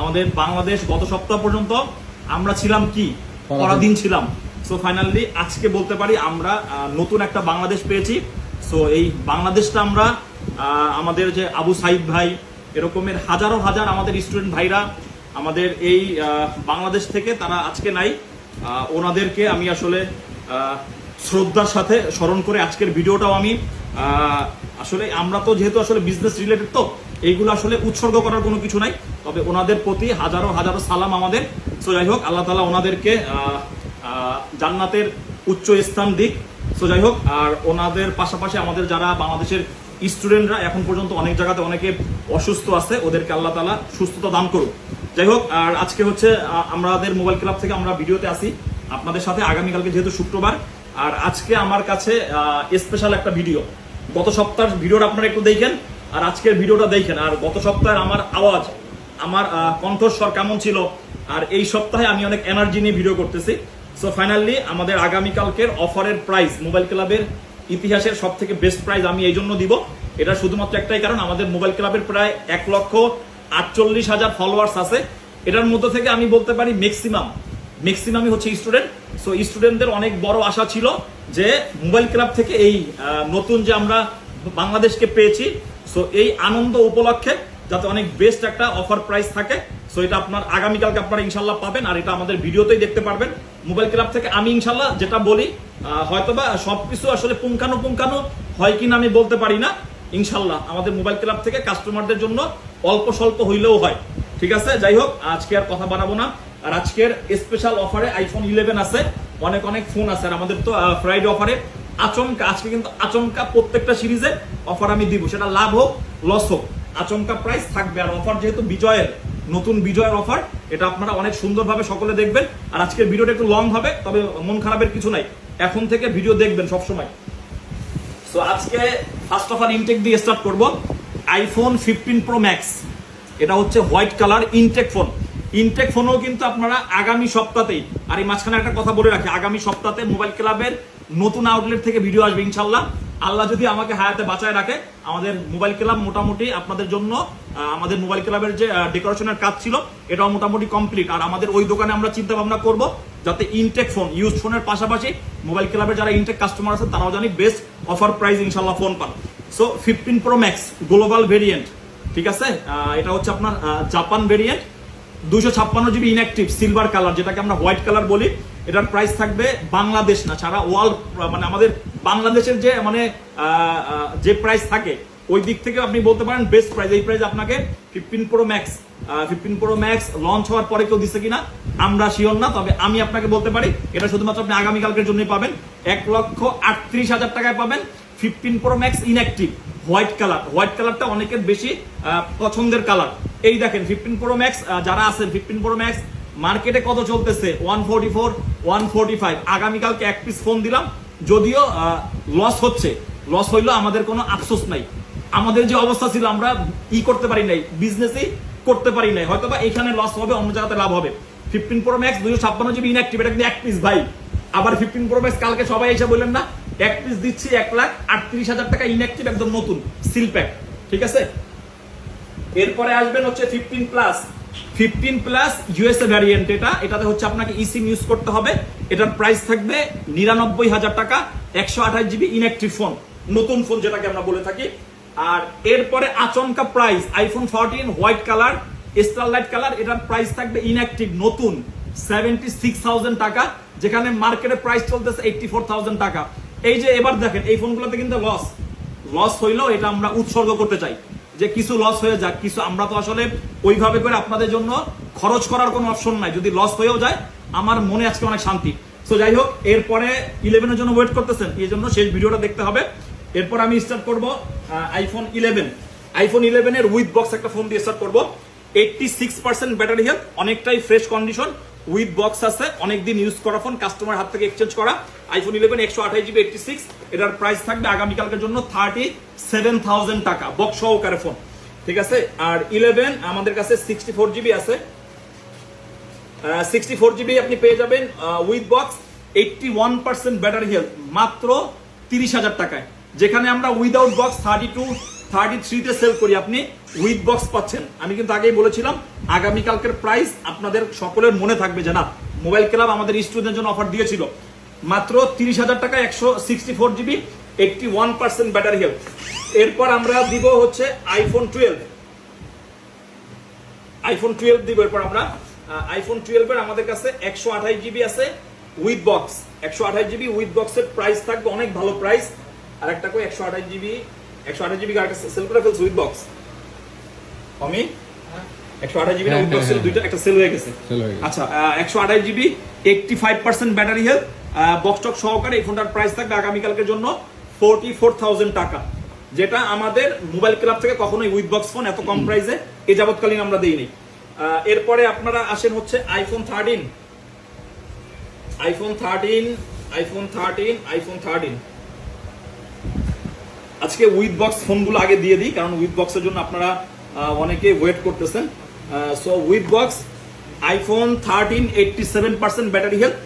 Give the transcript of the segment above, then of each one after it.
আমাদের বাংলাদেশ গত সপ্তাহ পর্যন্ত আমরা ছিলাম কি পরাধীন ছিলাম। সো ফাইনালি আজকে বলতে পারি আমরা নতুন একটা বাংলাদেশ পেয়েছি। সো এই বাংলাদেশটা আমরা আমাদের যে আবু সাইদ ভাই এরকমের হাজারো হাজার আমাদের স্টুডেন্ট ভাইরা আমাদের এই বাংলাদেশ থেকে তারা আজকে নাই। ওনাদেরকে আমি আসলে শ্রদ্ধার সাথে স্মরণ করে আজকের ভিডিওটাও আমি আসলে আমরা তো যেহেতু আসলে বিজনেস রিলেটেড তো এইগুলো আসলে উৎসর্গ করার কোনো কিছু নাই, তবে ওনাদের প্রতি হাজারো হাজারো সালাম আমাদের। সো যাই হোক, আল্লাহ তাআলা ওনাদেরকে জান্নাতের উচ্চ স্থান দিক। সো যাই হোক, আর ওনাদের পাশাপাশি আমাদের যারা বাংলাদেশের স্টুডেন্টরা এখন পর্যন্ত অনেক জায়গাতে অনেকে অসুস্থ আছে, ওদেরকে আল্লাহ তাআলা সুস্থতা দান করুক। যাই হোক, আর আজকে হচ্ছে আমাদের মোবাইল ক্লাব থেকে আমরা ভিডিওতে আসি আপনাদের সাথে আগামীকালকে যেহেতু শুক্রবার, আর আজকে আমার কাছে স্পেশাল একটা ভিডিও। গত সপ্তাহের ভিডিওটা আপনারা একটু দেখেন আর আজকের ভিডিওটা দেখেন, আর গত সপ্তাহের আমার আওয়াজ আমার কণ্ঠস্বর কেমন ছিল, আর এই সপ্তাহে আমি অনেক এনার্জি নিয়ে ভিডিও করতেছি। সো ফাইনালি আমাদের আগামীকালকের অফারের প্রাইস মোবাইল ক্লাবের ইতিহাসের সব থেকে বেস্ট প্রাইস আমি এই জন্য দিব, এটা শুধুমাত্র একটাই কারণ আমাদের মোবাইল ক্লাবের প্রায় 1,48,000 ফলোয়ার্স আছে। এটার মধ্যে থেকে আমি বলতে পারি ম্যাক্সিমামই হচ্ছে স্টুডেন্ট। সো স্টুডেন্টদের অনেক বড় আশা ছিল যে মোবাইল ক্লাব থেকে এই নতুন যে আমরা বাংলাদেশকে পেয়েছি, সো এই আনন্দ উপলক্ষে যাতে অনেক বেস্ট একটা অফার প্রাইস থাকে। সো এটা আপনার আগামীকালকে আপনারা ইনশাল্লাহ পাবেন, আর এটা আমাদের ভিডিওতেই দেখতে পারবেন। মোবাইল ক্লাব থেকে আমি ইনশাল্লাহ যেটা বলি, হয়তোবা সবকিছু আসলে পুঙ্খানু হয় কিনা আমি বলতে পারি না। ইনশাল্লাহ আমাদের মোবাইল ক্লাব থেকে কাস্টমারদের জন্য অল্প স্বল্প হইলেও হয়, ঠিক আছে। যাই হোক, আজকে আর কথা বাড়াবো না। আর আজকের স্পেশাল অফারে আইফোন 11 আছে, অনেক ফোন আছে। আর আমাদের তো ফ্রাইডে অফারে আজকে কিন্তু আচমকা প্রত্যেকটা সিরিজে অফার আমি দিব, সেটা লাভ হোক লস হোক, আচমকা প্রাইস থাকবে। আর অফার যেহেতু নতুন বিজয়ের অফার, এটা আপনারা অনেক সুন্দরভাবে সকলে দেখবেন। আর আজকের ভিডিওটা একটু লং হবে, তবে মন খারাপের কিছু নাই, এখন থেকে ভিডিও দেখবেন সবসময়। সো আজকে ফার্স্ট অফ অল ইনটেক দিয়ে স্টার্ট করব। আইফোন 15 প্রো ম্যাক্স, এটা হচ্ছে হোয়াইট কালার ইনটেক ফোনও কিন্তু আপনারা আগামী সপ্তাহতেই, আর এই মাঝখানে একটা কথা বলে রাখি, আগামী সপ্তাহে মোবাইল ক্লাবের নতুন আউটলেট থেকে ভিডিও আসবে ইনশাল্লাহ। আল্লাহ যদি আমাকে হায়াতে বাঁচায় রাখে, আমাদের মোবাইল ক্লাব মোটামুটি আপনাদের জন্য আমাদের মোবাইল ক্লাবের যে ডেকোরেশনের কাজ ছিল এটাও মোটামুটি কমপ্লিট। আর আমাদের ওই দোকানে আমরা চিন্তা ভাবনা করব যাতে ইনটেক ফোন, ইউজ ফোনের পাশাপাশি মোবাইল ক্লাবের যারা ইনটেক কাস্টমার আছে তারাও জানি বেস্ট অফার প্রাইস ইনশাল্লাহ ফোন পান। So 15 pro max global variant, ঠিক আছে। এটা হচ্ছে আপনার Japan variant, 256 GB inactive silver colour, যেটাকে আমরা হোয়াইট কালার বলি। এটার প্রাইস থাকবে বাংলাদেশ না, সারা ওয়ার্ল্ড, মানে আমাদের বাংলাদেশের যে যে প্রাইস থাকে ওই দিক থেকে আপনি বলতে পারেন বেস্ট প্রাইস। এই প্রাইস আপনাকে 15 প্রো ম্যাক্স লঞ্চ হওয়ার পরে কেউ দিচ্ছে কিনা আমরা শিওর না, তবে আমি আপনাকে বলতে পারি এটা শুধুমাত্র আপনি আগামীকালকের জন্যই পাবেন। 1,38,000 টাকায় পাবেন 15 প্রো ম্যাক্স ইনঅ্যাক্টিভ হোয়াইট কালারটা অনেকের বেশি পছন্দের কালার। এই দেখেন 15 প্রো ম্যাক্স যারা আছেন, 15 প্রো ম্যাক্স মার্কেটে কত চলতেছে 144 145। আগামীকালকে এক পিস ফোন দিলাম, যদিও লস হইলো আমাদের কোনো আফসোস নাই। আমাদের যে অবস্থা ছিল আমরা করতে পারি নাই, বিজনেসই করতে পারি নাই, হয়তো বা এখানে লস হবে, অন্য জায়গাতে লাভ হবে। 15 প্রো ম্যাক্স 256 জিবি ইনঅ্যাক্টিভ, এটা কিন্তু এক পিস ভাই। আবার 15 প্রো ম্যাক্স কালকে সবাই এসে বললেন না এক পিস দিচ্ছি 1,38,000 টাকা ইনঅ্যাক্টিভ, একদম নতুন সিল প্যাক, ঠিক আছে। এরপরে আসবেন হচ্ছে 15 প্লাস ইউএসএ ভ্যারিয়েন্ট, এটাতে হচ্ছে আপনাকে ইসিম ইউজ করতে হবে। এটার প্রাইস থাকবে 99,000 টাকা, 128 জিবি ইনঅ্যাক্টিভ ফোন, নতুন ফোন যেটাকে আমরা বলে থাকি। আর এরপরে আচমকা price iPhone 14 white colour starlight colour, এটার প্রাইস থাকবে ইনঅ্যাক্টিভ নতুন 76,000 টাকা, যেখানে মার্কেটে প্রাইস চলতেছে 84,000 টাকা। এই যে এবার দেখেন এই ফোনগুলোতে কিন্তু লস হইলেও এটা আমরা উৎসর্গ করতে চাই যে কিছু লস হয়ে যাক, কিছু আমরা তো আসলে ওইভাবে করে আপনাদের জন্য খরচ করার কোনো অপশন নাই। যদি লস হয়েও যায় আমার মনে আজকে অনেক শান্তি। সো যাই হোক, এরপরে 11 জন্য ওয়েট করতেছেন, এই জন্য শেষ ভিডিওটা দেখতে হবে। এরপর আমি স্টার্ট করব আইফোন 11 এর উইথ বক্স একটা ফোন দিয়ে স্টার্ট করব। 86% ব্যাটারি হেলথ, অনেকটাই ফ্রেশ কন্ডিশন, উইথ বক্স আছে, অনেকদিন ইউজ করা ফোন, কাস্টমার হাত থেকে এক্সচেঞ্জ করা। আইফোন 11 128 জিবি 86, এটার প্রাইস থাকবে আগামীকালকের জন্য 37,000 টাকা বক্স সহকারে ফোন, ঠিক আছে। আর 11 আমাদের কাছে 64 জিবি আছে, 64 জিবি আপনি পেয়ে যাবেন উইথ বক্স, 81% ব্যাটারি হেলথ, মাত্র 30,000 টাকায়। যেখানে আমরা উইদাউট বক্স 33 তে সেল করি, আপনি উইথ বক্স পাচ্ছেন। আমি কিন্তু আগেই বলেছিলাম আগামীকালকের প্রাইস আপনাদের সকলের মনে থাকবে যে না, মোবাইল ক্লাব আমাদের স্টুডেন্টের জন্য অফার দিয়েছিল মাত্র 30,000 টাকা 164 জিবি 81% ব্যাটারি হেলথ। এরপর আমরা দিব হচ্ছে আইফোন 12 দিব। এরপর আমরা আইফোন 12 এর আমাদের কাছে 128 জিবি আছে উইথ বক্স। 128 জিবি উইথ বক্সের প্রাইস থাকবে অনেক ভালো প্রাইস। আর একটা কই 128 জিবি গাড়িটা সেল করে ফেলছে উইথ বক্স। আমি 128 জিবি উইথ বক্সের দুইটা একটা সেল হয়ে গেছে। আচ্ছা 128 জিবি 85% ব্যাটারি হেলথ বক্স টক সহকারে এই ফোনটার প্রাইস থাকবে আগামীকালকের জন্য 44,000 টাকা, যেটা আমাদের মোবাইল ক্লাব থেকে কখনোই উইথ বক্স ফোন এত কম প্রাইসে এ যাবৎকালীন আমরা দেইনি। এরপরে আপনারা আসেন হচ্ছে আইফোন 13 আজকে উইথ বক্স ফোনগুলো আগে দিয়ে দিই, কারণ উইথ বক্সের জন্য আপনারা অনেকে ওয়েট করতেছেন। So with box iPhone 13 87% battery health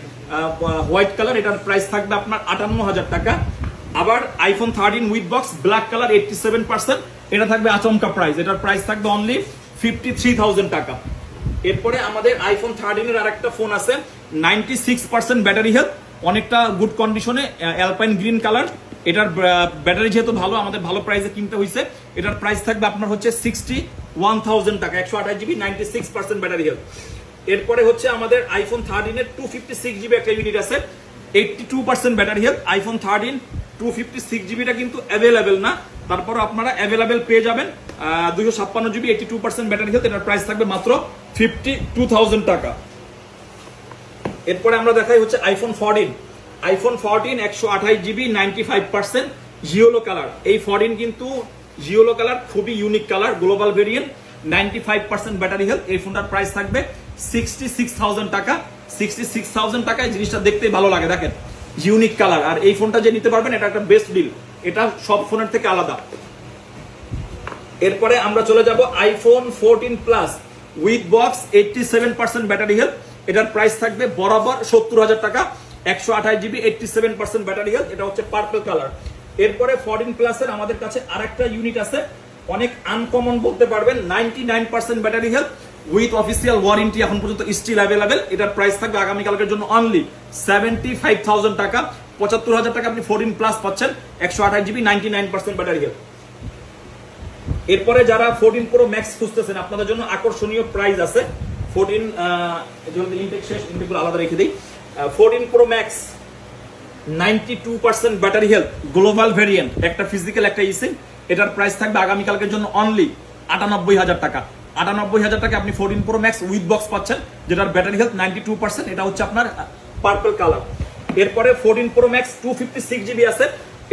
white colour, এটার প্রাইস থাকবে আপনার 58,000 টাকা। আবার iPhone 13 with box black colour 87%, এটা থাকবে আচমকা প্রাইস, এটার প্রাইস থাকবে অনলি 53,000 টাকা। এরপরে আমাদের আইফোন 13 এর আরেকটা ফোন আছে 96% ব্যাটারি হেলথ, অনেকটা গুড কন্ডিশনে, অ্যালপাইন গ্রিন কালার। এটার ব্যাটারি যেহেতু ভালো, আমাদের ভালো প্রাইসে কিনতে হয়েছে। এটার প্রাইস থাকবে আপনার হচ্ছে 61,000 টাকা, 128 জিবি 96% ব্যাটারি হেলথ। এরপরে হচ্ছে আমাদের আইফোন 13 এর 256 জিবি একটা ইউনিট আছে 82% ব্যাটারি হেলথ। আইফোন 13 256 জিবিটা কিন্তু অ্যাভেলেবেল না, তারপর আপনারা অ্যাভেলেবেল পেয়ে যাবেন 256 জিবি 82% ব্যাটারি হেলথ, এটার প্রাইস থাকবে মাত্র 52,000 টাকা। এরপরে আমরা দেখাই হচ্ছে আইফোন 14 128 জিবি 95% জিওলো কালার। এই 14 কিন্তু জিওলো কালার খুবই unique colour, global variant 95% battery health. এই ফোনটার প্রাইস থাকবে 66,000 টাকা। 66,000 টাকায় জিনিসটা দেখতেই ভালো লাগে, দেখেন ইউনিক কালার। আর এই ফোনটা যে নিতে পারবেন এটা একটা বেস্ট ডিল, এটা সব ফোনের থেকে আলাদা। এরপরে আমরা চলে যাব iPhone 14 plus with box 87% battery health, এটার প্রাইস থাকবে বরাবর 70,000 টাকা। 128 জিবি 87% ব্যাটারি হেলথ, এটা হচ্ছে পার্পল কালার। এরপরে 14 প্লাসের আমাদের কাছে আরেকটা ইউনিট আছে, অনেক আনকমন বলতে পারবেন, 99% battery health with official warranty এখন পর্যন্ত স্টিল অ্যাভেলেবেল। এটার প্রাইস থাকবে আগামীকালকের জন্য অনলি 75,000 টাকা। 75,000 টাকা আপনি 14 প্লাস পাচ্ছেন, 128 জিবি 99% ব্যাটারি হেলথ। এরপরে যারা 14 প্রো ম্যাক্স খুঁজতেছেন আপনাদের জন্য আকর্ষণীয় প্রাইস আছে। 14 ইনটেক শেষ, ইনটেকগুলো আলাদা রেখে দিই। 14 pro max 92% battery health global variant, একটা ফিজিক্যাল একটা ইসিম, এটার প্রাইস থাকবে আগামীকালকের জন্য অনলি 98,000 টাকা। 98,000 টাকা আপনি 14 প্রো ম্যাক্স উইথ বক্স পাচ্ছেন, যেটার ব্যাটারি হেলথ 92%, এটা হচ্ছে আপনার পার্পল কালার। এরপরে 14 প্রো ম্যাক্স 256 জিবি আছে,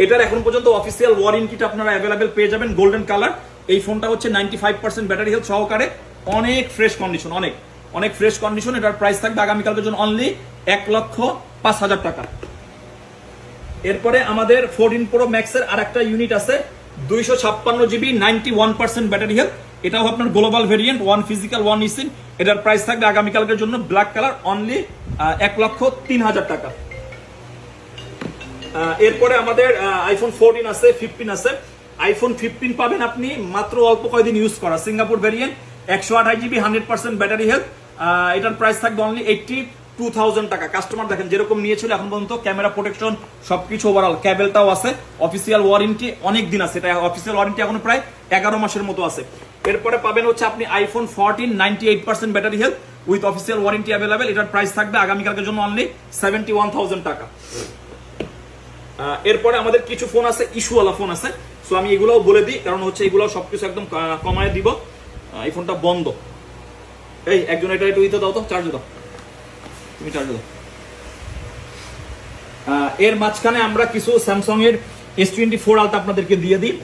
এটার এখন পর্যন্ত অফিসিয়াল ওয়ারেন্টিটা আপনারা অ্যাভেলেবেল পেয়ে যাবেন, গোল্ডেন কালার। এই ফোনটা হচ্ছে 95% ব্যাটারি হেলথ সহকারে, অনেক ফ্রেশ কন্ডিশন, অনেক ফ্রেশ কন্ডিশন। এটার প্রাইস থাকবে আগামীকালকের জন্য অনলি 1,05,000 টাকা। এরপরে আমাদের 14 প্রো ম্যাক্স এর আরেকটা ইউনিট আছে 256 জিবি 91% ব্যাটারি হেলথ, এটাও আপনার global variant, one physical one eSIM. এটার প্রাইস থাকবে আগামীকালকের জন্য ব্ল্যাক কালার অনলি 1,03,000 টাকা। এরপরে আমাদের আইফোন 14 আছে, 15 আছে। আইফোন 15 পাবেন আপনি মাত্র অল্প কয়েকদিন ইউজ করা, Singapore variant 128 GB 100% battery health, এটার প্রাইস থাকবে অনলি 82,000 টাকা। কাস্টমার দেখেন যেরকম নিয়েছিল এখন পর্যন্ত, ক্যামেরা প্রোটেকশন সবকিছু ওভারঅল, ক্যাবেলটাও আছে, অফিসিয়াল ওয়ারেন্টি অনেক দিন আছে, এটা অফিসিয়াল ওয়ারেন্টি এখন প্রায় 11 মাসের মতো আছে। এরপরে পাবেন হচ্ছে আপনি iPhone 14 98% battery health with official warranty available, এটার প্রাইস থাকবে আগামীকালকের জন্য অনলি 71,000 টাকা। এরপরে আমাদের কিছু ফোন আছে, ইস্যুওয়ালা ফোন আছে, সো আমি এগুলোও বলে দিই, কারণ হচ্ছে এগুলো সবকিছু একদম কমায় দিব। এই ফোনটা বন্ধ, এই একজন এটা একটু দিতে দাও তো, চার্জ দাও, তুমি চার্জ দাও। এর মাঝখানে আমরা কিছু স্যামসাং এর S24 আলট্রা আপনাদেরকে দিয়ে দিই,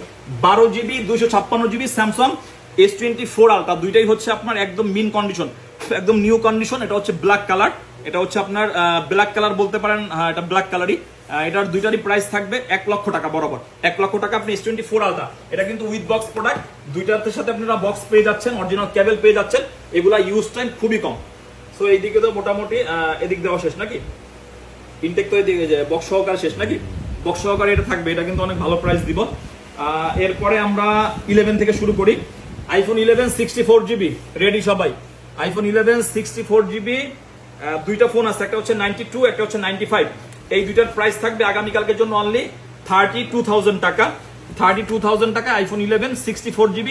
12 GB 256 GB Samsung S24 ultra, দুইটাই হচ্ছে আপনার একদম মিন কন্ডিশন, একদম নিউ কন্ডিশন। এটা হচ্ছে ব্ল্যাক কালার, এটা হচ্ছে আপনার ব্ল্যাক কালার বলতে পারেন, হ্যাঁ এটা ব্ল্যাক কালারই। এটার দুইটারই প্রাইস থাকবে 1,00,000 টাকা বরাবর, 1,00,000 টাকা আপনি S24 আলট্রা। এটা কিন্তু উইথ বক্স প্রোডাক্ট, দুইটার সাথে আপনারা বক্স পেয়ে যাচ্ছেন, অরিজিনাল কেবল পেয়ে যাচ্ছেন, এগুলা ইউজ টাইম খুবই কম। সো এইদিকে তো মোটামুটি এদিক দেওয়া শেষ নাকি, ইনটেক তো এদিকে বক্স সহকারে শেষ নাকি, বক্স সহকারে এটা থাকবে, এটা কিন্তু অনেক ভালো প্রাইস দিব। এরপরে আমরা 11 থেকে শুরু করি। আইফোন 11 64GB রেডি সবাই। আইফোন 11 64GB দুইটা ফোন আছে, একটা হচ্ছে 92, একটা হচ্ছে 95। এই দুইটার প্রাইস থাকবে আগামীকালকের জন্য অনলি 32,000 টাকা। 32,000 টাকা iPhone 11 64GB,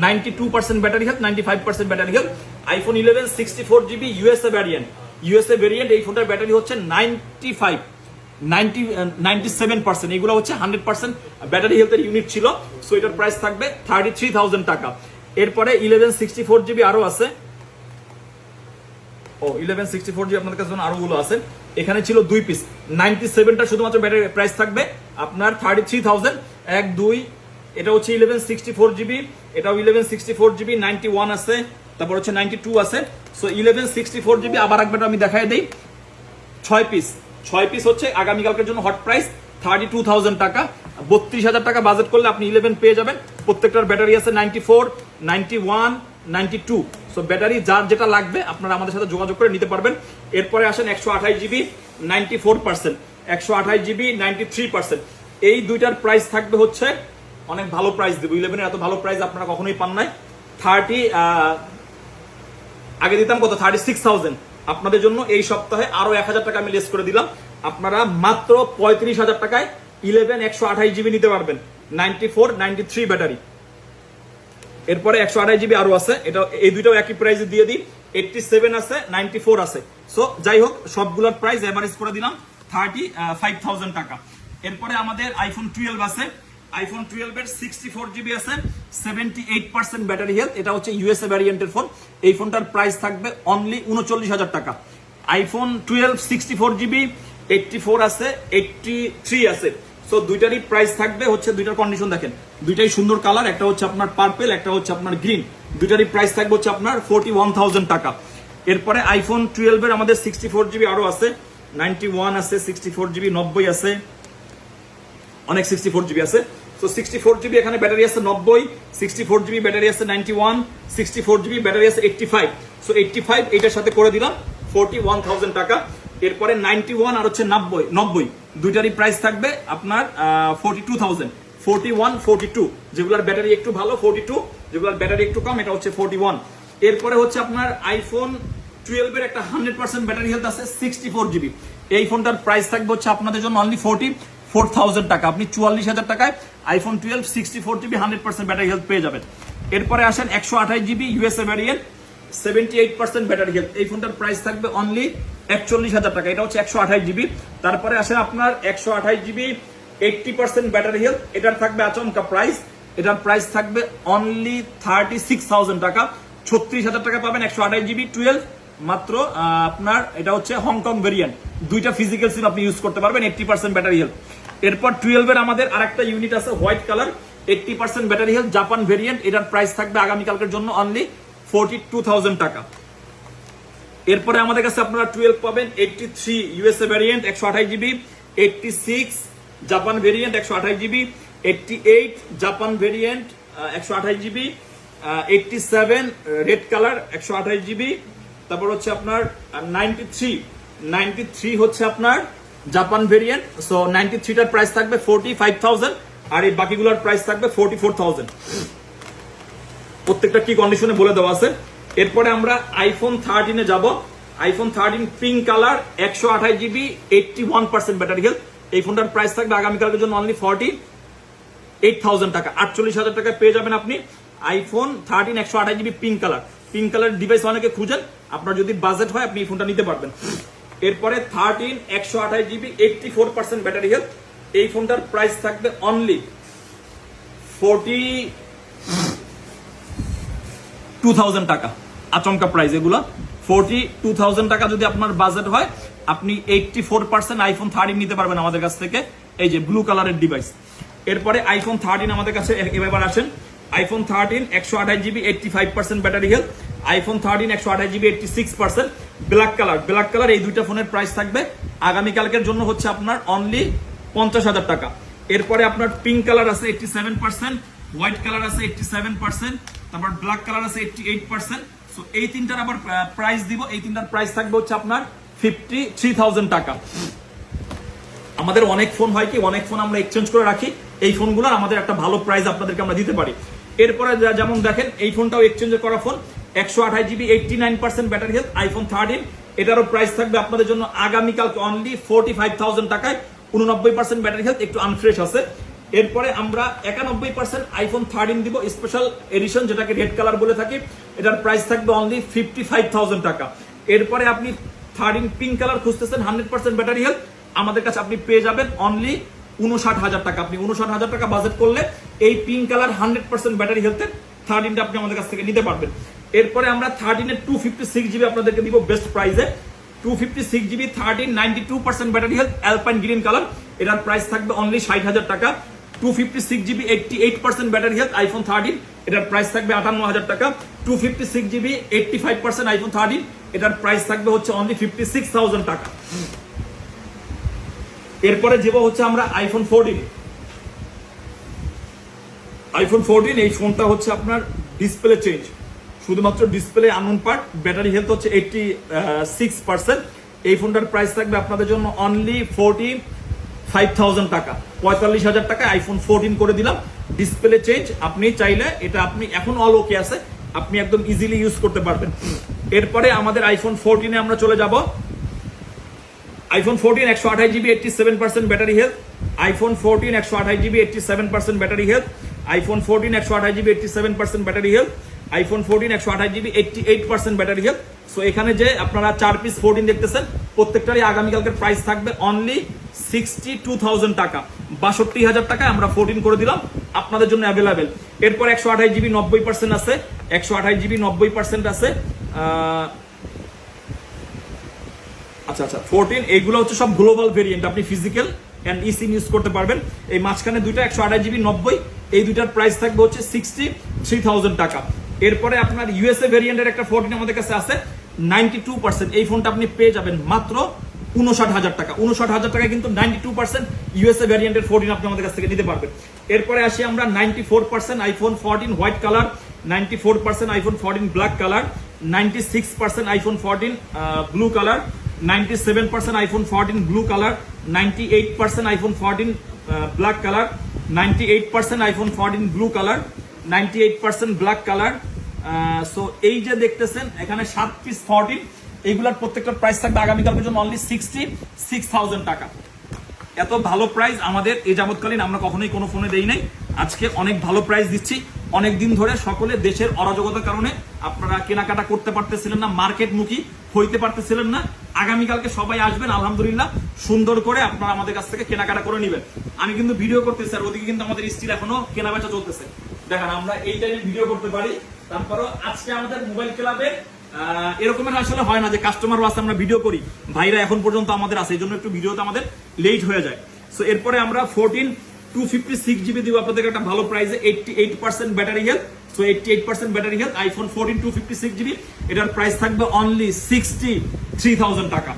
92% battery health, 95% battery health. IPhone 11 64GB USA variant. এই ফোনটার ব্যাটারি হচ্ছে 97%। এগুলো হচ্ছে 100% ব্যাটারি হেলথের ইউনিট ছিল। সো এটার প্রাইস থাকবে 33,000 টাকা। এরপরে 11 64GB আরো আছে। 11 64GB আপনাদের কাছে আরো গুলো আছে। এখানে ছিল 2 পিস, 97টা শুধুমাত্র ব্যাটারি প্রাইস থাকবে আপনার 33,000। 1 2, এটা হচ্ছে 11 64GB, এটাও 11 64GB, 91 আছে, তারপর হচ্ছে 92 আছে। সো 11 64GB আবার একবার আমি দেখাই দেই, 6 পিস হচ্ছে আগামীকালকের জন্য হট প্রাইস 32,000 টাকা। 32,000 টাকা বাজেট করলে আপনি 11 পেয়ে যাবেন। প্রত্যেকটার ব্যাটারি আছে 94, 91, 92। সো ব্যাটারি যার যেটা লাগবে আপনারা আমাদের সাথে যোগাযোগ করে নিতে পারবেন। এরপরে আসেন 128GB 94%, 128GB 93%। এই দুইটার প্রাইস থাকবে হচ্ছে অনেক ভালো প্রাইস দেবো। 11 এর এত ভালো প্রাইস আপনারা কখনোই পান নাই। আগে দিতাম কত, 36,000। আপনাদের জন্য এই সপ্তাহে আরো 1,000 টাকা আমি লেস করে দিলাম। আপনারা মাত্র 35,000 টাকায় 11 128GB নিতে পারবেন, 94, 93 ব্যাটারি। এরপরে 128GB আরো আছে, এটা এই দুইটাও একই প্রাইসে দিয়ে দিই। 87 আছে, 94 আছে। সো যাই হোক সবগুলোর প্রাইস এভারেজ করে দিলাম 35,000 টাকা। এরপরে আমাদের আইফোন 12 আছে। আইফোন 12 এর 64GB আছে, 78% ব্যাটারি হেলথ। এটা হচ্ছে ইউএসএ ভ্যারিয়েন্টের ফোন। এই ফোনটার প্রাইস থাকবে অনলি 39,000 টাকা। আইফোন 12 64GB 84 আছে, 83 আছে। সো দুইটারই প্রাইস থাকবে হচ্ছে, দুইটার কন্ডিশন দেখেন, দুইটাই সুন্দর কালার, একটা হচ্ছে আপনার পার্পল, একটা হচ্ছে আপনার গ্রিন। দুইটারই প্রাইস থাকবে হচ্ছে আপনার 41,000 টাকা। এরপরে আইফোন 12 এর আমাদের 64GB আরো আছে, 91 আছে, 64GB 90 আছে, অনেক 64GB আছে। সো 64GB এখানে ব্যাটারি আছে 90, 64GB ব্যাটারি আছে 91, 64GB ব্যাটারি আছে 85। সো 85 এটার সাথে করে দিলাম 41,000 টাকা। এরপরে 91 আর হচ্ছে 90 দুইটারই প্রাইস থাকবে আপনার 42,000, 41, 42। যেগুলোর ব্যাটারি একটু ভালো 42, যেগুলোর ব্যাটারি একটু কম এটা হচ্ছে 41। এরপরে হচ্ছে আপনার আইফোন 12 এর একটা 100% ব্যাটারি হেলথ আছে 64GB। এই ফোনটার প্রাইস থাকবে হচ্ছে আপনাদের জন্য অনলি 44,000 টাকা। আপনি 44,000 টাকায় আইফোন 12 64GB 100% ব্যাটারি হেলথ পেয়ে যাবেন। এরপরে আসেন 128GB USA variant, 78% battery health. এই ফোনটার প্রাইস থাকবে অনলি 41,000 টাকা। এটা হচ্ছে 128GB। তারপরে আসেন আপনার 128GB 80% ব্যাটারি হেলথ। এটার থাকবে আচমকা প্রাইস, এটার প্রাইস থাকবে অনলি 36,000 টাকা। 36,000 টাকা পাবেন 128GB 12 মাত্র। আপনার এটা হচ্ছে হংকং ভেরিয়েন্ট, দুইটা ফিজিক্যাল সিম আপনি ইউজ করতে পারবেন, 80% ব্যাটারি হেলথ। এরপর 12 এর আমাদের আরেকটা ইউনিট আছে white colour, 80% battery health, Japan variant. এটার প্রাইস থাকবে আগামীকালকের জন্য অনলি 42,000 টাকা। এরপরে আমাদের কাছে আপনারা 12 পাবেন 83 USA variant 128GB, 86 Japan variant 128GB, 88 Japan variant 128GB, 87 red colour 128GB। তারপর হচ্ছে আপনার 93 হচ্ছে আপনার জাপান ভেরিয়েন্ট। সো 93টার প্রাইস থাকবে 45,000 আর এই বাকিগুলোর প্রাইস থাকবে 44,000। প্রত্যেকটা কি কন্ডিশনে বলে দেওয়া আছে। এরপরে আমরা আইফোন 13 এ যাব। IPhone 13 pink colour 128GB 81% battery health. এই ফোনটার প্রাইস থাকবে আগামীকালকের জন্য অনলি 48,000 টাকা। 48,000 টাকায় পেয়ে যাবেন আপনি iPhone 13 128GB pink colour. Pink colour device অনেকে খুঁজেন, আপনার যদি বাজেট হয় আপনি এই ফোনটা নিতে পারবেন। এরপরে 13 128GB 84% ব্যাটারি হেলথ। এই ফোনটার প্রাইস থাকবে অনলি 42,000 টাকা। আচমকা প্রাইস এগুলো 42,000 টাকা। যদি আপনার বাজেট হয় আপনি 84% আইফোন 13 নিতে পারবেন আমাদের কাছ থেকে, এই যে ব্লু কালারের ডিভাইস। এরপরে আইফোন 13 আমাদের কাছে এবার আসেন। IPhone 13 128GB 85% battery health. IPhone 13 128GB 86% black colour. এই দুইটা ফোনের প্রাইস থাকবে আগামীকালকের জন্য হচ্ছে আপনার অনলি 50,000 টাকা। এরপরে আপনার পিঙ্ক কালার আছে 87%, হোয়াইট কালার আছে 87%, তারপর ব্ল্যাক কালার আছে 88%। সো এই তিনটার আবার প্রাইস দিব, এই তিনটার প্রাইস থাকবে হচ্ছে আপনার 53,000 টাকা। আমাদের অনেক ফোন হয় কি, অনেক ফোন আমরা এক্সচেঞ্জ করে রাখি, এই ফোনগুলোর আমাদের একটা ভালো প্রাইস আপনাদেরকে আমরা দিতে পারি। এরপরে যেমন দেখেন এই ফোনটাও এক্সচেঞ্জ করা phone, 128GB 89% battery health, iPhone 13। এটারও প্রাইস থাকবে আপনাদের জন্য আগামীকালকে অনলি 45,000 টাকায়, 89% ব্যাটারি হেলথ, একটু আনফ্রেশ আছে। এরপরে আমরা 91% আইফোন 13 দিব স্পেশাল এডিশন, যেটাকে রেড কালার বলে থাকি। এটার প্রাইস থাকবে অনলি 55,000 টাকা। এরপরে আপনি 13 পিঙ্ক কালার খুঁজতেছেন 100% ব্যাটারি হেলথ, আমাদের কাছে আপনি পেয়ে যাবেন অনলি 59,000 টাকা। আপনি 59,000 টাকা বাজেট করলে এই পিঙ্ক কালার 100% ব্যাটারি হেলথের 13টা আপনি আমাদের কাছ থেকে নিতে পারবেন। এরপরে আমরা 13 এর 256GB আপনাদেরকে দিব বেস্ট প্রাইসে। 256GB 13 92% battery health, alpine green colour, এটার প্রাইস থাকবে অনলি 60,000 টাকা। 256GB 88% ব্যাটারি হেলথ, আইফোন 13, এটার প্রাইস থাকবে 58,000 টাকা। 256GB 85% আইফোন 13, এটার প্রাইস থাকবে হচ্ছে অনলি 56,000 টাকা। এরপরে যাব হচ্ছে আমরা আইফোন 14। আইফোন 14 এই ফোনটা হচ্ছে আপনার ডিসপ্লে চেঞ্জ, শুধুমাত্র display unknown part, battery health হচ্ছে 86%। এই ফোনটার প্রাইস থাকবে আপনাদের জন্য অনলি 45,000 টাকা, 45,000 টাকা আইফোন 14 করে দিলাম। ডিসপ্লে চেঞ্জ, আপনি চাইলে এটা আপনি এখন অল ওকে আছে, আপনি একদম ইজিলি ইউজ করতে পারবেন। এরপরে আমাদের আইফোন 14 আমরা চলে যাব। IPhone 14 128GB 87% battery health, iPhone 14 128GB 87% battery health, iPhone 14 128GB 87% battery health, iPhone 14 128GB 88% battery health. So এখানে যে আপনারা 4 পিস 14 দেখতেছেন, প্রত্যেকটারই আগামীকালকের প্রাইস থাকবে অনলি 62,000 টাকা, 62,000 টাকা আমরা 14 করে দিলাম আপনাদের জন্য অ্যাভেলেবেল। এরপর 128GB 90% আছে, 128GB 90% আছে। আচ্ছা 14 এইগুলো হচ্ছে সব গ্লোবাল ভেরিয়েন্ট, আপনি ফিজিক্যাল এন্ড ইসিম ইউজ করতে পারবেন। এই মাঝখানে দুইটা 128GB 90, এই দুইটার প্রাইস থাকবে হচ্ছে 63,000 টাকা। এরপরে আপনার ইউএসএ ভেরিয়েন্টের একটা 14 আমাদের কাছে আছে 92%, এই ফোনটা আপনি পেয়ে যাবেন মাত্র 59,000 টাকা। 59,000 টাকা কিন্তু 92% ইউএসএ ভেরিয়েন্টের 14 আপনি আমাদের কাছ থেকে নিতে পারবেন। এরপরে আসি আমরা 94% iPhone 14 white colour, 94% iPhone 14 black colour, 96% iPhone 14 blue colour, 97% iPhone 14 blue colour, 98% iPhone 14 black colour, 98% iPhone 14 blue colour, 98% black colour. So এই যে দেখতেছেন এখানে 7 পিস 14, এইগুলার প্রত্যেকটার প্রাইস থাকবে আগামীকালকের জন্য অনলি 66,000 টাকা। এত ভালো প্রাইস আমাদের এই যাবৎকালীন আমরা কখনোই কোনো ফোনে দেই নাই, আজকে অনেক ভালো প্রাইস দিচ্ছি। অনেক দিন ধরে সকলে দেশের অরাজকতার কারণে আপনারা কেনাকাটা করতে পারতেছিলেন না, মার্কেটমুখী হইতে পারতেছিলেন না। আগামীকালকে সবাই আসবেন, আলহামদুলিল্লাহ সুন্দর করে আপনারা আমাদের কাছ থেকে কেনাকাটা করে নেবেন। আমি কিন্তু ভিডিও করতেছি আর ওদিকে কিন্তু আমাদের স্টিল এখনো কেনাবেচা চলতেছে। দেখেন আমরা এই টাইমে ভিডিও করতে পারি, তারপরও আজকে আমাদের মোবাইল ক্লাবে এরকমের আসলে হয় না যে কাস্টমার আছে আমরা ভিডিও করি, ভাইরা এখন পর্যন্ত আমাদের আছে, এই জন্য একটু ভিডিওতে আমাদের লেট হয়ে যায়। সো এরপরে আমরা 14 256GB দিব আপনাদের একটা ভালো প্রাইসে, 88% battery health. So 88% battery health iPhone 14 256GB, এটার প্রাইস থাকবে অনলি 63,000 টাকা।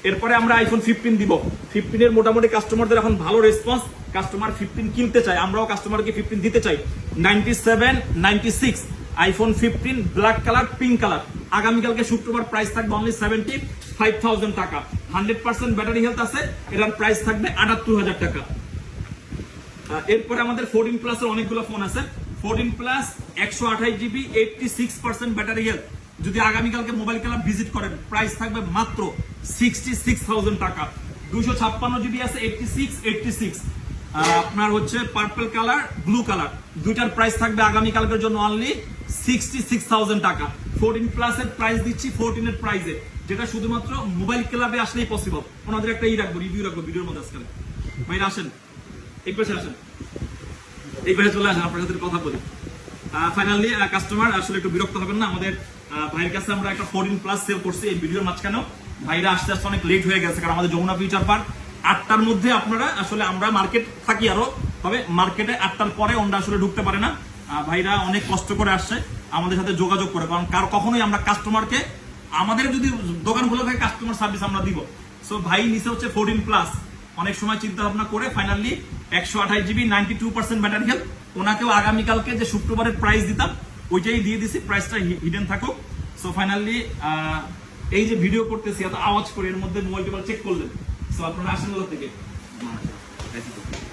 এরপরে আমরা আইফোন 15 দিব। 15 এর মোটামুটি কাস্টমারদের এখন ভালো রেসপন্স, কাস্টমার 15 কিনতে চায়, আমরাও কাস্টমারকে 15 দিতে চাই। 97 96 iPhone 15 black colour pink colour, আগামীকালকে শুক্রবার প্রাইস থাকবে অনলি 75,000 টাকা। 100% ব্যাটারি হেলথ আছে, এটার প্রাইস থাকবে 78,000 টাকা। এরপরে আমাদের 14 প্লাসের অনেকগুলো ফোন আছে। 14 প্লাস 128GB 86% ব্যাটারি হেলথ, যদি আগামীকালকে মোবাইল ক্লাব ভিজিট করেন প্রাইস থাকবে মাত্র 66,000 টাকা। 256GB আছে 86 আপনার হচ্ছে পার্পল কালার ব্লু কালার, দুইটার প্রাইস থাকবে আগামীকালকের জন্য অনলি 66,000 টাকা। 14 প্লাসের প্রাইস দিচ্ছি 14 এর প্রাইসে, যেটা শুধুমাত্র মোবাইল ক্লাবে আসলেই পসিবল। ওনাদের একটা রিভিউ রাখবো ভিডিওর মধ্যে। আজকাল ভাইরা আসেন, এই পাশে আসেন, এই পাশে চলে আসেন, আপনার সাথে কথা বলি। ফাইনালি কাস্টমার আসলে একটু বিরক্ত হবেন না, আমাদের ভাইয়ের কাছে আমরা একটা 14 প্লাস সেল করছি এই ভিডিওর মাঝখানেও। ভাইরা আসতে আসতে অনেক লেট হয়ে গেছে, কারণ আমাদের যমুনা ফিউচার পার্ক 8টার মধ্যে আপনারা আসলে আমরা মার্কেট থাকি আরো, তবে মার্কেটে 8টার পরে ওনরা আসলে ঢুকতে পারে না। ভাইরা অনেক কষ্ট করে আসছে আমাদের সাথে যোগাযোগ করে, কারণ কখনোই আমরা কাস্টমারকে, আমাদের যদি দোকান খুলে থাকে কাস্টমার সার্ভিস আমরা দিব। সো ভাই নিচে হচ্ছে 14 প্লাস, অনেক সময় চিন্তা ভাবনা করে ফাইনালি 128GB 92% ব্যাটারি হেলথ, ওনাকেও আগামীকালকে যে শুক্রবারের প্রাইস দিতাম ওইটাই দিয়ে দিছি, প্রাইসটা হিডেন থাকুক। সো ফাইনালি এই যে ভিডিও করতেছি এত আওয়াজ করে, এর মধ্যে মোবাইল টোবাইল চেক করলেন। সো আপনারা আসেন থেকে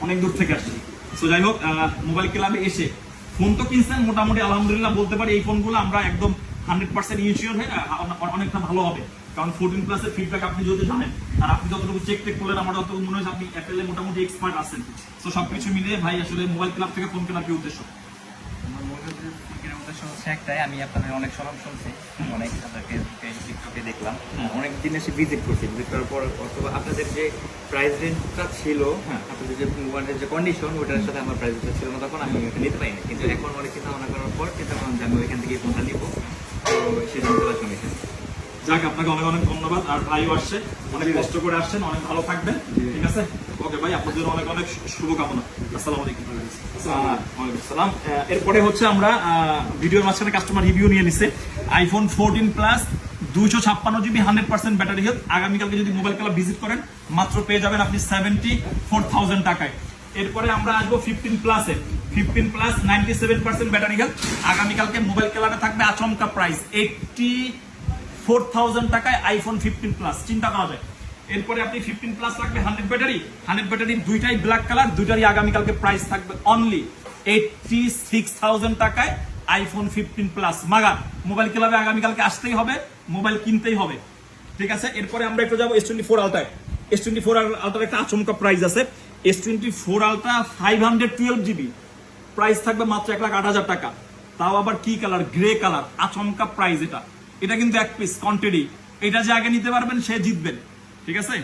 অনেক দূর থেকে আসছি। সো যাই হোক, মোবাইল ক্লাবে এসে ফোন তো কিনছেন, মোটামুটি আলহামদুলিল্লাহ বলতে পারি এই ফোনগুলো আমরা একদম 100% ইনশিওর হয়ে অনেকটা ভালো হবে। কারণ 14 প্লাসের ফিডব্যাক আপনি যদি জানেন, আর আপনি যতটুকু চেক করলেন, আমার যতটুকু মনে হচ্ছে আপনি অ্যাপেলে মোটামুটি এক্সপার্ট আছেন। সো সবকিছু মিলিয়ে ভাই আসলে মোবাইল ক্লাব থেকে ফোন কেনার কি উদ্দেশ্য? আমার মূল উদ্দেশ্য হচ্ছে একটাই, আমি আপনাদের অনেক স্মরণ শুনছি, অনেক আপনাকে টিকটকে দেখলাম, অনেক দিন এসে ভিজিট করছি, ভিজিট করার পর অথবা আপনাদের যে প্রাইস রেঞ্জটা ছিল, আপনাদের যে মোবাইলের যে কন্ডিশন ওটার সাথে আমার প্রাইস রেঞ্জটা ছিল না, তখন আমি ওটা নিতে পারিনি। কিন্তু এখন অনেক চিন্তা ভাবনা করার পর চিন্তা করলাম যে আমি ওইখান থেকে ফোনটা নিব, তো সেই জন্য চলে আসলাম এখানে। যাক, আপনাকে অনেক অনেক ধন্যবাদ। আর ভাইও আসছে, অনেক কষ্ট করে আসছেন, অনেক ভালো থাকবেন, ঠিক আছে? ওকে ভাই, আপনাদের অনেক অনেক শুভকামনা। আসসালামু আলাইকুম। ওয়ালাইকুম আসসালাম। এরপরে হচ্ছে আমরা ভিডিওর মাঝখানে কাস্টমার রিভিউ নিয়ে নিছে iPhone 14 plus 256 GB 100% battery health. আগামীকালকে যদি মোবাইল ক্লাব ভিজিট করেন মাত্র পেয়ে যাবেন আপনি 74,000 টাকায়। এরপরে আমরা আসবো 15 প্লাসে। 15 প্লাস 97% ব্যাটারি হেলথ। আগামীকালকে মোবাইল ক্লাবে থাকবে আচমকা প্রাইস 84,000 টাকায় আইফোন 15 প্লাস, চিন্তা করা যায়। এরপরে আপনি 15 প্লাস রাখবে 100 ব্যাটারি দুইটাই ব্ল্যাক কালার, দুইটারই আগামীকালকে প্রাইস থাকবে অনলি 86,000 টাকায় আইফোন 15 প্লাস। মাগা মোবাইল ক্লাবে আগামীকালকে আসতেই হবে, মোবাইল কিনতেই হবে, ঠিক আছে? এরপরে আমরা একটু যাবো S24 আলট্রায়। S24 আলট্রার একটা আচমকা প্রাইস আছে। S24 আলট্রা 512 জিবি, প্রাইস থাকবে মাত্র 1,08,000 টাকা। তাও আবার কি কালার? Grey colour. আচমকা প্রাইস এটা কিন্তু এক পিস কোয়ান্টিটি। এটা যে আগে নিতে পারবেন সে জিতবেন, ঠিক আছে?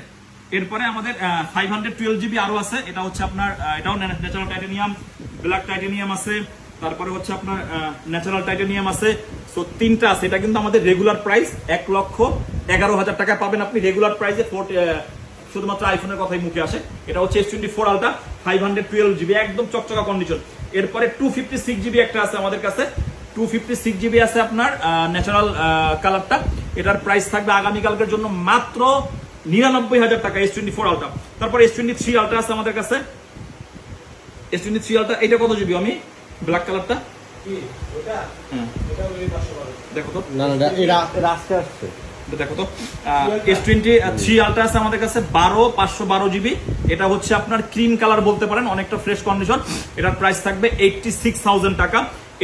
এরপরে আমাদের 512 জিবি আরো আছে। এটা হচ্ছে আপনার এটাও ন্যাচারাল টাইটানিয়াম, ব্ল্যাক টাইটানিয়াম আছে, তারপরে হচ্ছে আপনার ন্যাচারাল টাইটানিয়াম আছে। সো তিনটা আছে। এটা কিন্তু আমাদের রেগুলার প্রাইস 1,11,000 টাকা পাবেন আপনি রেগুলার প্রাইসে। শুধুমাত্র আইফোনের কথাই মুখে আসে। এটা হচ্ছে S24 আলট্রা 512 জিবি, একদম চকচকা কন্ডিশন। এরপরে 256 জিবি একটা আছে আমাদের কাছে। 256 জিবি আছে আপনার ন্যাচারাল কালারটা। এটার প্রাইস থাকবে আগামীকালকের জন্য মাত্র 99,000 টাকা S24 আলট্রা। তারপর S23 আলট্রা আছে আমাদের কাছে। S23 আলট্রা এটা কত জিবি? আমি ব্ল্যাক কালারটা দেখো তো, না না এটা আজকে আসছে, দেখো তো। S23 আলট্রা আছে আমাদের কাছে 512 জিবি। এটা হচ্ছে আপনার ক্রিম কালার বলতে পারেন, অনেকটা ফ্রেশ কন্ডিশন। এটার প্রাইস থাকবে 86,000 টাকা।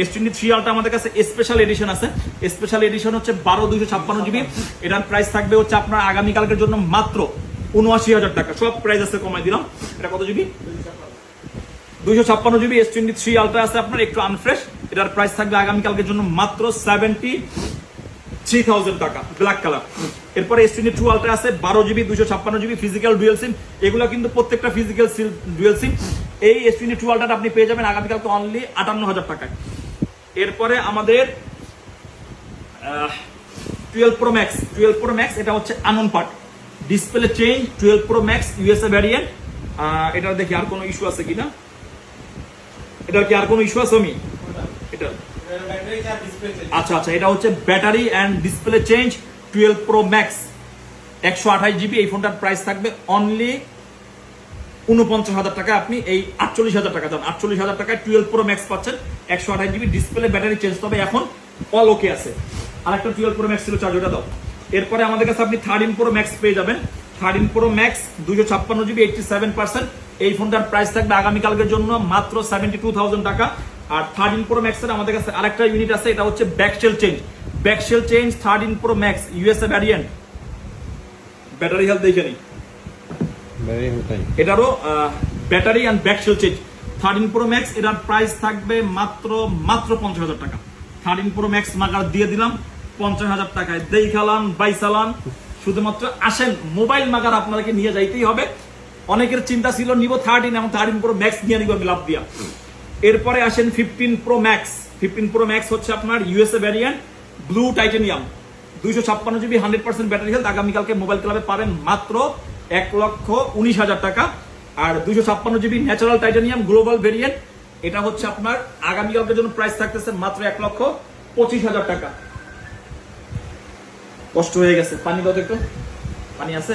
S23 আলট্রা আমাদের কাছে স্পেশাল এডিশন আছে। স্পেশাল এডিশন হচ্ছে 12,256 জিবি। এটার প্রাইস থাকবে হচ্ছে আপনার আগামীকালকের জন্য মাত্র 79,000 টাকা। সব প্রাইস আছে কমাই দিলাম। এটা কত জিবি? 256 জিবি S23 আলট্রা আছে আপনার, একটু আনফ্রেশ। এটার প্রাইস থাকবে আগামীকালকের জন্য মাত্র 73,000 টাকা, ব্ল্যাক কালার। এরপরে S22 আলট্রা আছে 12 জিবি 256 জিবি ফিজিক্যাল ডুয়েল সিম। এগুলো কিন্তু প্রত্যেকটা ফিজিক্যাল ডুয়েল সিম। এই S22 আলট্রাটা আপনি পেয়ে যাবেন আগামীকালকে অনলি 58,000 টাকায়। এরপরে আমাদের 12 প্রো ম্যাক্স। 12 প্রো ম্যাক্স এটা হচ্ছে আনন part, display change. 12 pro max USA variant. এটা দেখি আর কোনো ইস্যু আছে কিনা। এটার কি আর কোনো ইস্যু আছে? আমি এটা আচ্ছা আচ্ছা, এটা হচ্ছে battery and display change 12 pro max 128 GB. এই ফোনটার প্রাইস থাকবে অনলি 49,000 টাকা। আপনি এই 48,000 টাকা দেন, 48,000 টাকায় 12 প্রো ম্যাক্স পাচ্ছেন 128 জিবি ডিসপ্লে, ব্যাটারি চেঞ্জ। তবে এখন অল ওকে আছে। আর একটা 12 প্রো ম্যাক্স ছিল, চার্জ ওটা দাও। এরপরে আমাদের কাছে আপনি 13 প্রো ম্যাক্স পেয়ে যাবেন। 13 প্রো ম্যাক্স 256 জিবি 87%। এই ফোনটার প্রাইস থাকবে আগামীকালকের জন্য মাত্র 72,000 টাকা। আর 13 প্রো ম্যাক্সের আমাদের কাছে আরেকটা ইউনিট আছে, এটা হচ্ছে back shell change. Back shell change 13 pro max USA variant. Battery health দেখে নিই, এটারও battery and back shell change 13 pro max. এটার প্রাইস থাকবে মাত্র 50,000 টাকা। 13 প্রো ম্যাক্স মাগার দিয়ে দিলাম 50,000 টাকায়। দেই খালান বাই সালান। শুধুমাত্র আসেন, মোবাইল মাগার আপনাকে নিয়ে যাইতেই হবে। অনেকের চিন্তা ছিল নিব 13 এবং 13 প্রো ম্যাক্স নিয়ে নিব আমি লাভ দিয়া। এরপরে আসেন 15 প্রো ম্যাক্স। 15 প্রো ম্যাক্স হচ্ছে আপনার USA variant, blue titanium, 256 GB 100% battery health. আগামীকালকে মোবাইল ক্লাবে পাবেন মাত্র 1,19,000 টাকা। আর 256 GB natural titanium global variant, এটা হচ্ছে আপনার আগামীকালকের জন্য প্রাইস থাকতেছে মাত্র 1,25,000 টাকা। কষ্ট হয়ে গেছে, পানি দাও একটু, পানি আছে?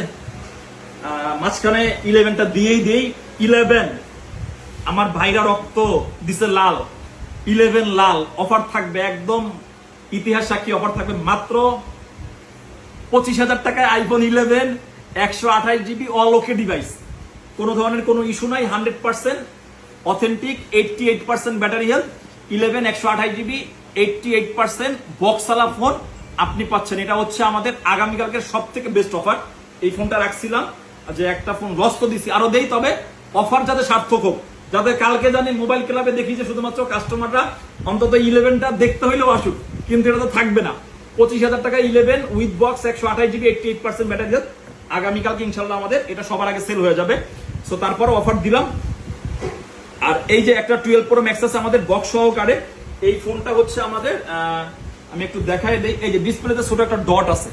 মাঝখানে 11টা দিয়েই দেই। 11 আমার ভাইরা রক্ত দিছে লাল, 11 লাল অফার থাকবে, একদম ইতিহাস সাক্ষী অফার থাকবে মাত্র 25,000 টাকায় iPhone 11 128 GB all okay device. কোনো ধরনের কোনো ইস্যু নাই, 100% অথেন্টিক 88% ব্যাটারি হেলথ, 11 128 জিবি 88% বক্সালা ফোন আপনি পাচ্ছেন। এটা হচ্ছে আমাদের আগামীকালকের সব থেকে বেস্ট অফার। এই ফোনটা রাখছিলাম যে একটা ফোন লস তো দিছি, আরো দেই, তবে অফার যাতে সার্থক হোক, যাতে কালকে জানি মোবাইল ক্লাবে দেখি যে শুধুমাত্র কাস্টমাররা অন্তত 11টা দেখতে হইলেও আসুক, কিন্তু এটা তো থাকবে না। 25,000 টাকা 11 with box 128 GB 88% battery health আগামীকালকে ইনশাল্লাহ আমাদের এটা সবার আগে সেল হয়ে যাবে। সো তারপরে অফার দিলাম। আর এই যে একটা 12 প্রো ম্যাক্স আছে আমাদের বক্স সহকারে, এই ফোনটা হচ্ছে আমাদের আমি একটু দেখাই দেই। এই যে ডিসপ্লেতে ছোট একটা ডট আছে,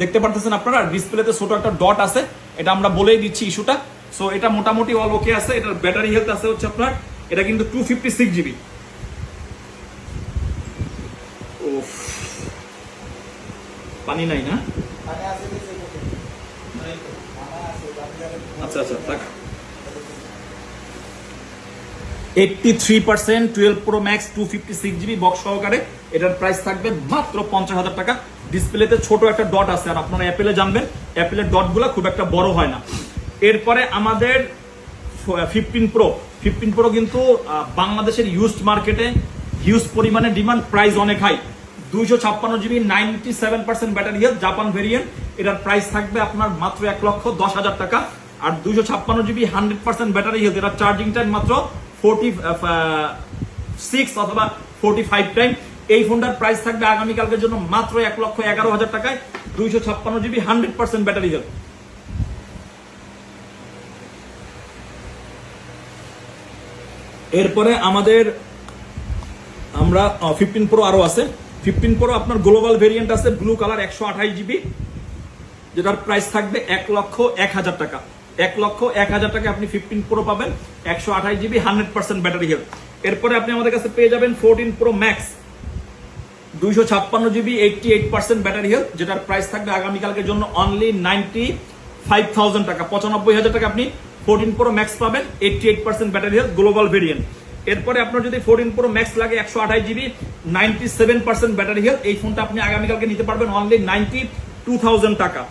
দেখতে পারতেছেন আপনারা, ডিসপ্লেতে ছোট একটা ডট আছে, এটা আমরা বলেই দিচ্ছি ইস্যুটা। সো এটা মোটামুটি অল ওকে আছে। এটার ব্যাটারি হেলথ আছে হচ্ছে আপনার, এটা কিন্তু 256 জিবি। পানি নাই না? আচ্ছা আচ্ছা থাক। 83% 12 প্রো ম্যাক্স 256 জিবি বক্স সহকারে, এটার প্রাইস থাকবে মাত্র 50,000 টাকা। ডিসপ্লেতে ছোট একটা ডট আছে, আর আপনারা অ্যাপেলে জানবেন অ্যাপেলের ডটগুলো খুব একটা বড় হয় না। এরপরে আমাদের 15 প্রো কিন্তু বাংলাদেশের ইউজড মার্কেটে হিউজ পরিমাণে ডিমান্ড, প্রাইস অনেক high. 256 GB 97% battery health Japan variant, এটার প্রাইস থাকবে আপনার মাত্র 1,10,000 টাকা। আর 256 জিবি 100% ব্যাটারি হেলথ, এটার চার্জিং টাইম মাত্র 46 অথবা 45 টাইম। এই ফোনটার প্রাইস থাকবে আগামীকালকের জন্য মাত্র 1,11,000 টাকায়, 256 জিবি 100% ব্যাটারি হেলথ। এরপরে আমাদের 15 প্রো আরো আছে। 15 প্রো আপনার গ্লোবাল ভেরিয়েন্ট আছে, ব্লু কালার 128 জিবি, যেটার প্রাইস থাকবে 1,01,000 টাকা। 1,01,000 টাকা আপনি 15 প্রো পাবেন, 128 জিবি 100% ব্যাটারি হেলথ। এরপরে আপনি আমাদের কাছে পেয়ে যাবেন 14 pro max 256 GB 88% battery health, যেটার প্রাইস থাকবে আগামীকালকের জন্য অনলি 95,000 টাকা। 95,000 টাকা আপনি 14 প্রো ম্যাক্স পাবেন, 88% ব্যাটারি হেলথ গ্লোবাল ভেরিয়েন্ট। এরপরে আপনার যদি 14 প্রো ম্যাক্স লাগে 128 জিবি 97% ব্যাটারি হেলথ, এই ফোনটা আপনি আগামীকালকে নিতে পারবেন অনলি 92,000 টাকা।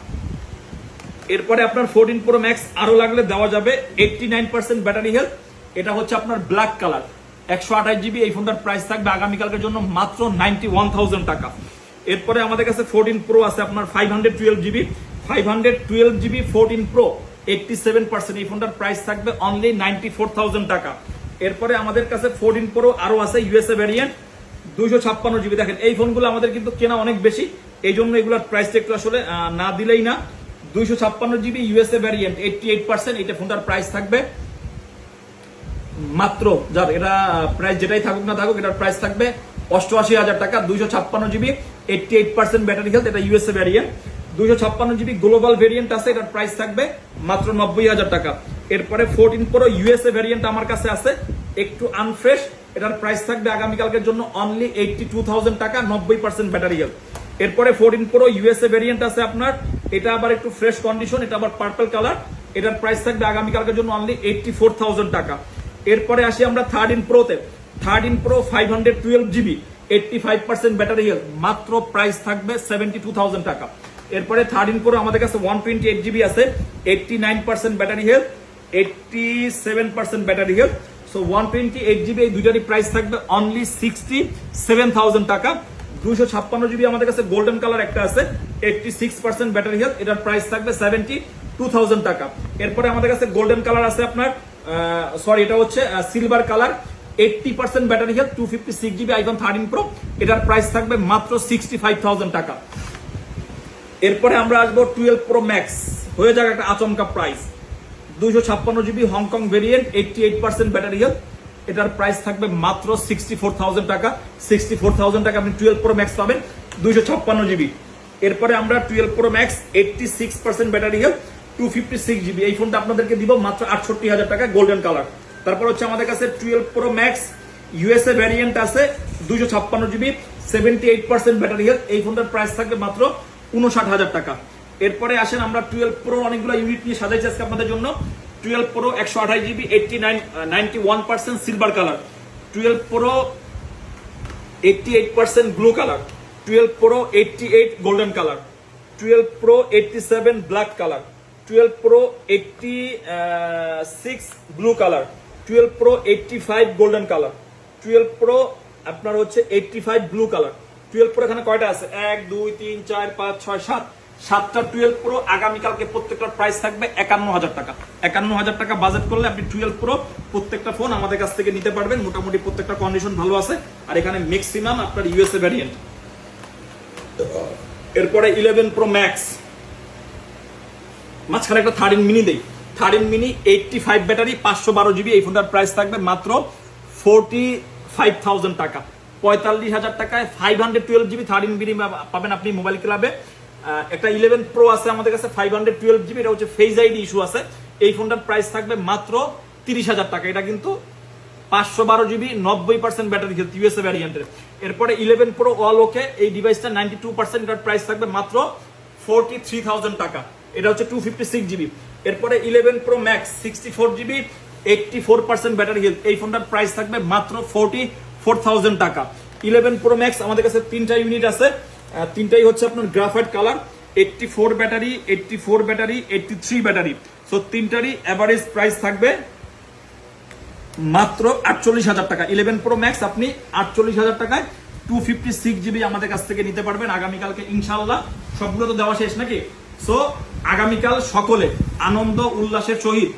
এরপরে আপনার 14 প্রো ম্যাক্স আরো লাগলে দেওয়া যাবে 89% ব্যাটারি হেলথ, এটা হচ্ছে আপনার ব্ল্যাক কালার 128 জিবি, এই ফোনটার প্রাইস থাকবে আগামীকালকের জন্য মাত্র 91,000 টাকা। এরপরে আমাদের কাছে 14 প্রো আছে আপনার 512 জিবি 14 প্রো 87%, এই ফোনটার প্রাইস থাকবে অনলি 94,000 টাকা। এরপরে আমাদের কাছে 14 প্রো আরো আছে ইউএসএ ভ্যারিয়েন্ট 256 জিবি। দেখেন এই ফোনগুলো আমাদের কিন্তু কেনা অনেক বেশি, এই জন্য এগুলোর প্রাইসটা একটু আসলে না দিলেই না। 256 জিবি ইউএসএ ভ্যারিয়েন্ট 88%, এটা ফোনটার প্রাইস থাকবে মাত্র, যার এটা প্রাইস যেটাই থাকুক না থাকুক, এটার প্রাইস থাকবে 88,000 টাকা। 256 জিবি 88% ব্যাটারি হেলথ, এটা USA variant. 256 GB global variant আছে, এটার প্রাইস থাকবে মাত্র 90,000 টাকা। এরপরে 14 প্রো ইউএসএ ভ্যারিয়েন্ট আমার কাছে আছে, একটু আনফ্রেশ, এটার প্রাইস থাকবে আগামীকালকের জন্য অনলি 82,000 টাকা, 90% ব্যাটারি হেলথ। এরপরে 14 প্রো ইউএসএ ভ্যারিয়েন্ট আছে আপনার, এটা আবার একটু ফ্রেশ কন্ডিশন, এটা আবার পার্পল কালার, এটার প্রাইস থাকবে আগামীকালকের জন্য অনলি 84,000 টাকা। এরপরে আসি আমরা 13 প্রোতে। 13 প্রো 512 জিবি 85% ব্যাটারি হেলথ, মাত্র প্রাইস থাকবে 72,000 টাকা। এরপরে 13 প্রো আমাদের কাছে 128 জিবি আছে, 89% battery health, 87% battery health. So 128 GB এই দুইটারই প্রাইস থাকবে অনলি 67,000 টাকা। 256 জিবি আমাদের কাছে গোল্ডেন কালার একটা আছে, 86% ব্যাটারি হেলথ, এটার প্রাইস থাকবে 72,000 টাকা। এরপরে আমাদের কাছে গোল্ডেন কালার আছে আপনার, সরি এটা হচ্ছে silver colour, 80% battery health, 256 GB iPhone 13 pro, এটার প্রাইস থাকবে মাত্র 65,000 টাকা। এরপরে আমরা আসবো 12 প্রো ম্যাক্স, হয়ে যাক একটা আচমকা price, 256 GB Hong Kong variant 88% battery health, এটার প্রাইস থাকবে মাত্র 64,000 টাকা। 64,000 টাকা আপনি 12 প্রো ম্যাক্স পাবেন 256 জিবি। এরপরে আমরা 12 pro max 86% battery health, 256 GB, এই ফোনটা আপনাদেরকে দিব মাত্র 68,000 টাকা, গোল্ডেন কালার। তারপর হচ্ছে আমাদের কাছে 12 প্রো ম্যাক্স ইউএসএ ভ্যারিয়েন্ট আছে 256 জিবি 78% ব্যাটারি হেলথ, এই ফোনটার প্রাইস থাকবে মাত্র 59,000 টাকা। এরপরে আসেন আমরা 12 প্রো অনেকগুলো ইউনিট নিয়ে সাজাইছি আজকে আপনাদের জন্য। 12 pro 128 GB 91% silver colour, 12 pro 88% blue colour, 12 pro 88 golden colour, 12 pro 87 black colour, 12 pro 86 blue colour, 12 pro 85 golden colour, 12 pro আপনার হচ্ছে 85 ব্লু কালার। 12 প্রো এখানে কয়টা আছে? 1 2 3 4 5 6 7, 7টা 12 প্রো। আগামীকালকে প্রত্যেকটার প্রাইস থাকবে 51,000 টাকা। 51,000 টাকা বাজেট করলে আপনি 12 প্রো প্রত্যেকটা ফোন আমাদের কাছ থেকে নিতে পারবেন। মোটামুটি প্রত্যেকটা কন্ডিশন ভালো আছে, আর এখানে ম্যাক্সিমাম আপনার ইউএসএ ভ্যারিয়েন্ট। এরপরে 11 প্রো ম্যাক্স, মাঝখানে একটা 13 মিনি দেই। 13 মিনি 85 ব্যাটারি, 512 জিবি। এই ফোনটার প্রাইস থাকবে মাত্র 45,000 টাকা। 45,000 টাকায় 512 জিবি 13 মিনি পাবেন আপনি মোবাইল ক্লাবে। একটা 11 প্রো আছে আমাদের কাছে 512 জিবি, এটা হচ্ছে ফেজ আইডি ইস্যু আছে। এই ফোনটার প্রাইস থাকবে মাত্র 30,000 টাকা। এটা কিন্তু 512 জিবি 90% ব্যাটারি হেলথ, ইউএসএ ভ্যারিয়েন্টের। এরপরে 11 প্রো অল ওকে, এই ডিভাইসটা 92%, এটার প্রাইস থাকবে মাত্র 43,000 টাকা। এটা হচ্ছে 256 জিবি। এরপরে 11 pro max 64 GB 84% battery health, এই ফোনটার প্রাইস থাকবে মাত্র 44,000 টাকা। 11 প্রো ম্যাক্স আমাদের কাছে 3টা ইউনিট আছে, 3টাই হচ্ছে আপনার graphite colour, 84 battery, 84 battery, 83 battery. So 3টারই এভারেজ প্রাইস থাকবে মাত্র 48,000 টাকা। 11 প্রো ম্যাক্স আপনি 48,000 টাকায় 256 জিবি আমাদের কাছ থেকে নিতে পারবেন আগামীকালকে ইনশাআল্লাহ। সবগুলো তো দেওয়া শেষ নাকি? সো আগামীকাল সকলে আনন্দ উল্লাসের সহিত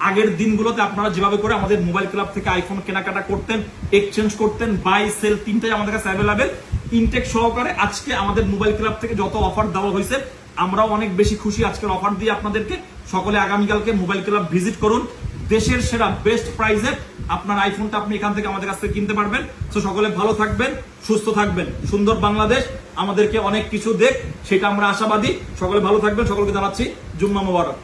আগের দিনগুলোতে আপনারা যেভাবে করে আমাদের মোবাইল ক্লাব থেকে আইফোন কেনাকাটা করতেন, এক্সচেঞ্জ করতেন, বাই সেল 3টাই আমাদের কাছে অ্যাভেলেবেল। ইনটেক সহকারে আজকে আমাদের মোবাইল ক্লাব থেকে যত অফার দেওয়া হয়েছে, আমরাও অনেক বেশি খুশি আজকের অফার দিয়ে আপনাদেরকে। সকলে আগামীকালকে মোবাইল ক্লাব ভিজিট করুন। দেশের সেরা বেস্ট প্রাইসে আপনার আইফোনটা আপনি এখান থেকে আমাদের কাছ থেকে কিনতে পারবেন। তো সকলে ভালো থাকবেন, সুস্থ থাকবেন। সুন্দর বাংলাদেশ আমাদেরকে অনেক কিছু দেখ, সেটা আমরা আশাবাদী। সকলে ভালো থাকবেন, সকলকে জানাচ্ছি জুম্মা মোবারক।